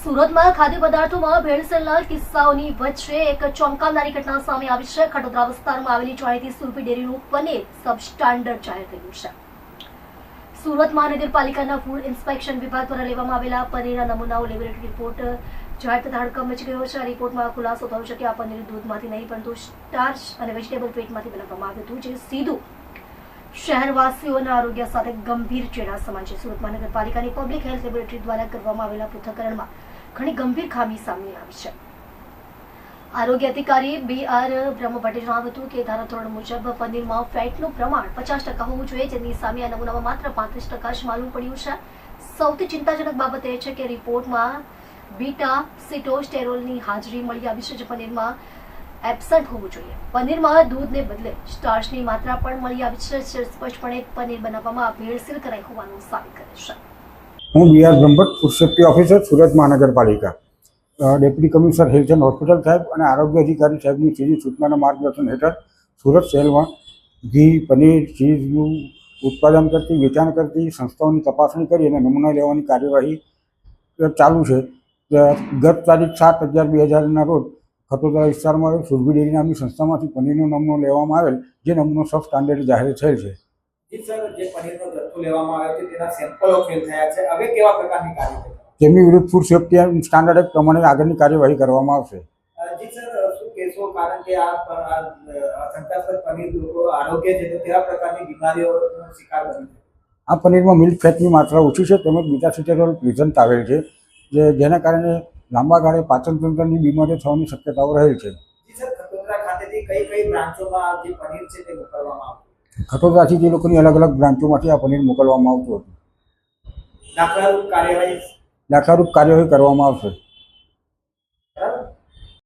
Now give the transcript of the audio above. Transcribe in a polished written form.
સુરતમાં ખાદ્ય પદાર્થોમાં ભેળસેળના કિસ્સાઓની વચ્ચે એક ચોંકાવનારી ઘટના સામે આવી છે. ખટોદરા વિસ્તારમાં આવેલી જાણીતી સુરભી ડેરીનું પનીર સબસ્ટાન્ડર્ડ જાહેર થયું છે. સુરત મહાનગરપાલિકાના ફૂડ ઇન્સ્પેક્શન વિભાગ દ્વારા લેવામાં આવેલા પનીરના નમૂનાઓ લેબોરેટરી રિપોર્ટ જાહેર થતા હડકંપ મચી ગયો છે. આ રિપોર્ટમાં ખુલાસો થયો છે કે આ પનીર દૂધમાંથી નહીં પરંતુ સ્ટાર્ચ અને વેજીટેબલ પેટમાંથી બનાવવામાં આવ્યું હતું, જે સીધું શહેરવાસીઓના આરોગ્ય સાથે ગંભીર ચેડા સમાન છે. સુરત મહાનગરપાલિકાની પબ્લિક હેલ્થ લેબોરેટરી દ્વારા કરવામાં આવેલા પૃથ્થકરણમાં ઘણી ગંભીર ખામી સામે આવી છે. આરોગ્ય અધિકારી BR બ્રહ્મભટ્ટે જણાવ્યું હતું કે ધારાધોરણ મુજબ પનીરમાં ફેટનું પ્રમાણ 50% હોવું જોઈએ, જેની સામે આ નમૂનામાં માત્ર 35% જ માલુમ પડ્યું છે. સૌથી ચિંતાજનક બાબત એ છે કે રિપોર્ટમાં બીટા સિટોસ્ટેરોલની હાજરી મળી આવી છે, જે પનીરમાં એબસન્ટ હોવું જોઈએ. પનીરમાં દૂધને બદલે સ્ટાર્ચની માત્રા પણ મળી આવી છે, જે સ્પષ્ટપણે પનીર બનાવવામાં ભેળસેળ કરાઈ હોવાનું સાબિત કરે છે. હું BR Brahmbhatt, food safety officer, Surat મહાનગરપાલિકા. Deputy commissioner health and hospital સાહેબ અને આરોગ્ય અધિકારી સાહેબની સીધી સૂચનાના માર્ગદર્શન હેઠળ સુરત શહેરમાં ઘી, પનીર, ચીઝનું ઉત્પાદન કરતી, વેચાણ કરતી સંસ્થાઓની તપાસણી કરી અને નમૂના લેવાની કાર્યવાહી ચાલુ છે. ગત તારીખ 7/11/2000 રોજ ખટોદરા વિસ્તારમાં આવેલ સુરભી ડેરી નામની સંસ્થામાંથી પનીરનો નમૂનો લેવામાં આવેલ, જે નમૂનો સબ સ્ટાન્ડર્ડ જાહેર થયેલ છે. સર, જે પનીરનો જથ્થો લેવામાં આવ્યો છે તેના સેમ્પલો ફેલ થયા છે. હવે કેવા પ્રકારની કાર્યવાહી? તેમની વિરુદ્ધ ફૂડ સેફ્ટી સ્ટાન્ડર્ડ એક્ટ પ્રમાણે આગળની કાર્યવાહી કરવામાં આવશે. જી સર, શું કહેશો? કારણ કે આ શંકાસ્પદ પનીર લોકો આરોગ્ય છે તો કેવા પ્રકારની બીમારીઓનો શિકાર બની છે? આ પનીરમાં મિલ્ક ફેટની માત્રા ઓછી છે, તેમજ બીટા સિટેરોલ પ્રેઝન્ટ આવેલ છે, જેના કારણે લાંબા ગાળે પાચનતંત્રની બીમારીઓ થવાની શક્યતાઓ રહેલ છે. જી સર, ખટોદરા ખાતેથી કઈ બ્રાન્ચોમાં જે પનીર છે તે મોકલવામાં આવતું? ખટોદરાથી જે લોકોની અલગ અલગ બ્રાન્ચોમાંથી આ પનીર મોકલવામાં આવતું હતું. દાખલારૂપ કાર્યવાહી દાખલારૂપ કાર્યવાહી કરવામાં આવશે.